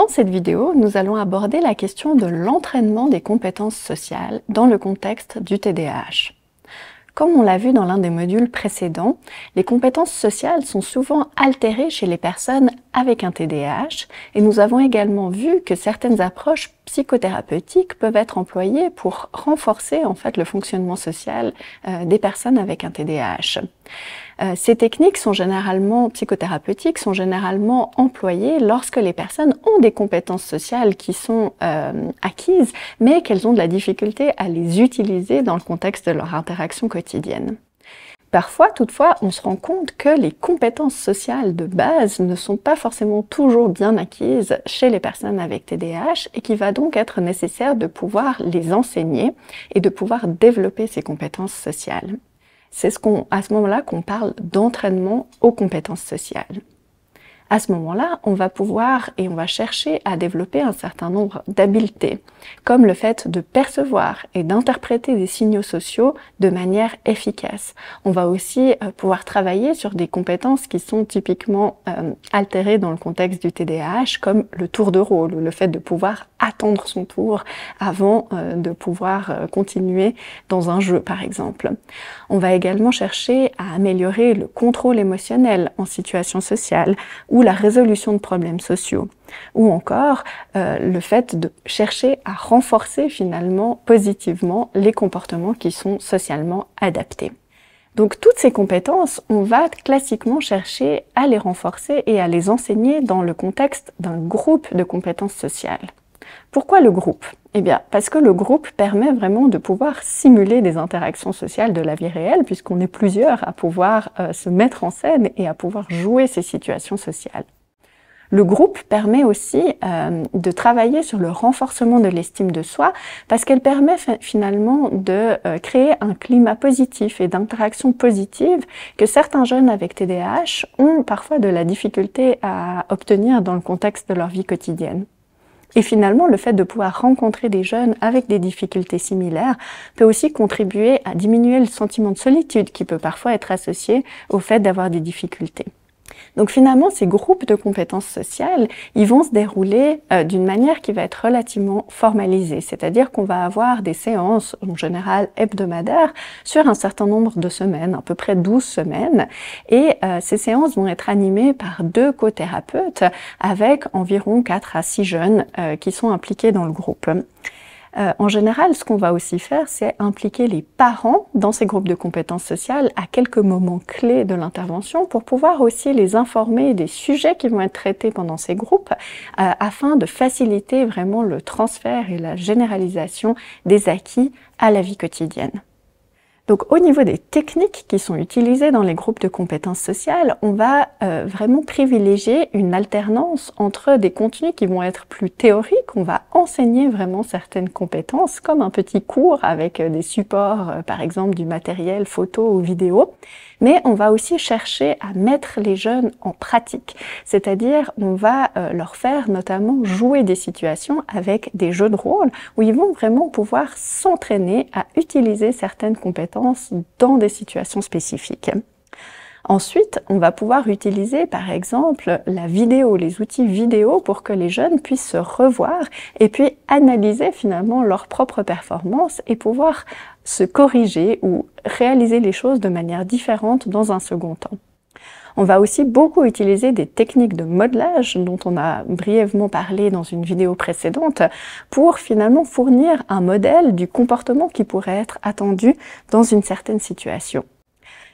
Dans cette vidéo, nous allons aborder la question de l'entraînement des compétences sociales dans le contexte du TDAH. Comme on l'a vu dans l'un des modules précédents, les compétences sociales sont souvent altérées chez les personnes avec un TDAH et nous avons également vu que certaines approches psychothérapeutiques peuvent être employées pour renforcer en fait le fonctionnement social des personnes avec un TDAH. Ces techniques psychothérapeutiques sont généralement employées lorsque les personnes ont des compétences sociales qui sont acquises, mais qu'elles ont de la difficulté à les utiliser dans le contexte de leur interaction quotidienne. Parfois, toutefois, on se rend compte que les compétences sociales de base ne sont pas forcément toujours bien acquises chez les personnes avec TDAH et qu'il va donc être nécessaire de pouvoir les enseigner et de pouvoir développer ces compétences sociales. C'est à ce moment-là qu'on parle d'entraînement aux compétences sociales. À ce moment-là, on va chercher à développer un certain nombre d'habiletés, comme le fait de percevoir et d'interpréter des signaux sociaux de manière efficace. On va aussi pouvoir travailler sur des compétences qui sont typiquement altérées dans le contexte du TDAH, comme le tour de rôle, ou le fait de pouvoir attendre son tour avant de pouvoir continuer dans un jeu, par exemple. On va également chercher à améliorer le contrôle émotionnel en situation sociale, ou la résolution de problèmes sociaux, ou encore le fait de chercher à renforcer finalement positivement les comportements qui sont socialement adaptés. Donc toutes ces compétences, on va classiquement chercher à les renforcer et à les enseigner dans le contexte d'un groupe de compétences sociales. Pourquoi le groupe ? Eh bien, parce que le groupe permet vraiment de pouvoir simuler des interactions sociales de la vie réelle, puisqu'on est plusieurs à pouvoir se mettre en scène et à pouvoir jouer ces situations sociales. Le groupe permet aussi de travailler sur le renforcement de l'estime de soi, parce qu'elle permet finalement de créer un climat positif et d'interaction positive que certains jeunes avec TDAH ont parfois de la difficulté à obtenir dans le contexte de leur vie quotidienne. Et finalement, le fait de pouvoir rencontrer des jeunes avec des difficultés similaires peut aussi contribuer à diminuer le sentiment de solitude qui peut parfois être associé au fait d'avoir des difficultés. Donc finalement, ces groupes de compétences sociales, ils vont se dérouler d'une manière qui va être relativement formalisée, c'est-à-dire qu'on va avoir des séances, en général hebdomadaires, sur un certain nombre de semaines, à peu près 12 semaines, et ces séances vont être animées par 2 cothérapeutes avec environ 4 à 6 jeunes qui sont impliqués dans le groupe. En général, ce qu'on va aussi faire, c'est impliquer les parents dans ces groupes de compétences sociales à quelques moments clés de l'intervention pour pouvoir aussi les informer des sujets qui vont être traités pendant ces groupes afin de faciliter vraiment le transfert et la généralisation des acquis à la vie quotidienne. Donc au niveau des techniques qui sont utilisées dans les groupes de compétences sociales, on va vraiment privilégier une alternance entre des contenus qui vont être plus théoriques, on va enseigner vraiment certaines compétences comme un petit cours avec des supports, par exemple du matériel photo ou vidéo, mais on va aussi chercher à mettre les jeunes en pratique, c'est-à-dire on va leur faire notamment jouer des situations avec des jeux de rôle où ils vont vraiment pouvoir s'entraîner à utiliser certaines compétences dans des situations spécifiques. Ensuite, on va pouvoir utiliser par exemple la vidéo, les outils vidéo pour que les jeunes puissent se revoir et puis analyser finalement leur propre performance et pouvoir se corriger ou réaliser les choses de manière différente dans un second temps. On va aussi beaucoup utiliser des techniques de modelage dont on a brièvement parlé dans une vidéo précédente pour finalement fournir un modèle du comportement qui pourrait être attendu dans une certaine situation.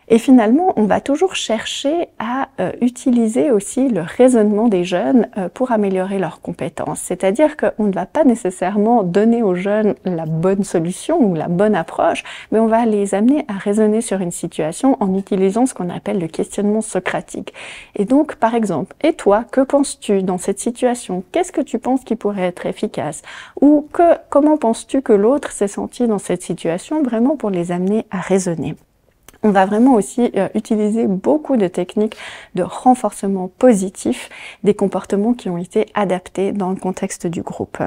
Et finalement, on va toujours chercher à utiliser aussi le raisonnement des jeunes pour améliorer leurs compétences. C'est-à-dire qu'on ne va pas nécessairement donner aux jeunes la bonne solution ou la bonne approche, mais on va les amener à raisonner sur une situation en utilisant ce qu'on appelle le questionnement socratique. Et donc, par exemple, et toi, que penses-tu dans cette situation? Qu'est-ce que tu penses qui pourrait être efficace? Ou comment penses-tu que l'autre s'est senti dans cette situation? Vraiment pour les amener à raisonner. On va vraiment aussi utiliser beaucoup de techniques de renforcement positif des comportements qui ont été adaptés dans le contexte du groupe,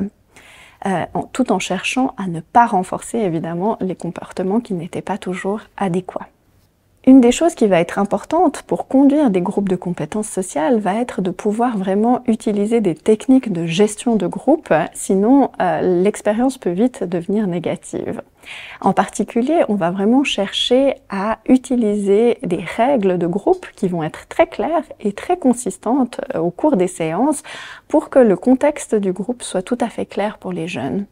tout en cherchant à ne pas renforcer évidemment les comportements qui n'étaient pas toujours adéquats. Une des choses qui va être importante pour conduire des groupes de compétences sociales va être de pouvoir vraiment utiliser des techniques de gestion de groupe, sinon l'expérience peut vite devenir négative. En particulier, on va vraiment chercher à utiliser des règles de groupe qui vont être très claires et très consistantes au cours des séances pour que le contexte du groupe soit tout à fait clair pour les jeunes.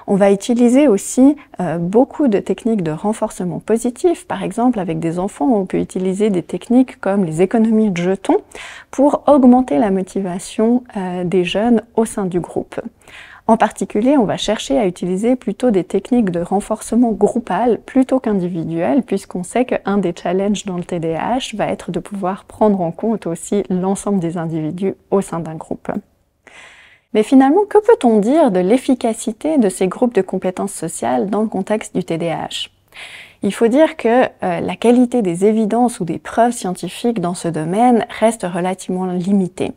On va utiliser aussi beaucoup de techniques de renforcement positif. Par exemple, avec des enfants, on peut utiliser des techniques comme les économies de jetons pour augmenter la motivation des jeunes au sein du groupe. En particulier, on va chercher à utiliser plutôt des techniques de renforcement groupal plutôt qu'individuel, puisqu'on sait qu'un des challenges dans le TDAH va être de pouvoir prendre en compte aussi l'ensemble des individus au sein d'un groupe. Mais finalement, que peut-on dire de l'efficacité de ces groupes de compétences sociales dans le contexte du TDAH ? Il faut dire que la qualité des évidences ou des preuves scientifiques dans ce domaine reste relativement limitée.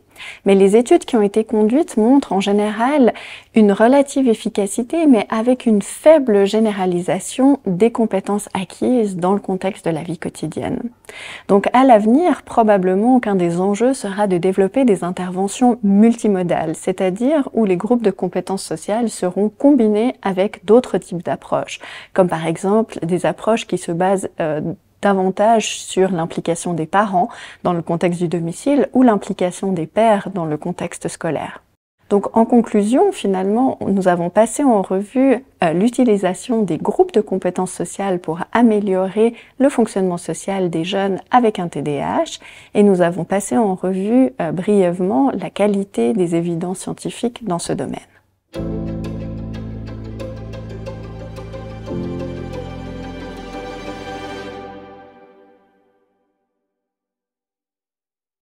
Mais les études qui ont été conduites montrent en général une relative efficacité, mais avec une faible généralisation des compétences acquises dans le contexte de la vie quotidienne. Donc à l'avenir, probablement qu'un des enjeux sera de développer des interventions multimodales, c'est-à-dire où les groupes de compétences sociales seront combinés avec d'autres types d'approches, comme par exemple des approches qui se basent davantage sur l'implication des parents dans le contexte du domicile ou l'implication des pairs dans le contexte scolaire. Donc en conclusion, finalement, nous avons passé en revue l'utilisation des groupes de compétences sociales pour améliorer le fonctionnement social des jeunes avec un TDAH et nous avons passé en revue brièvement la qualité des évidences scientifiques dans ce domaine.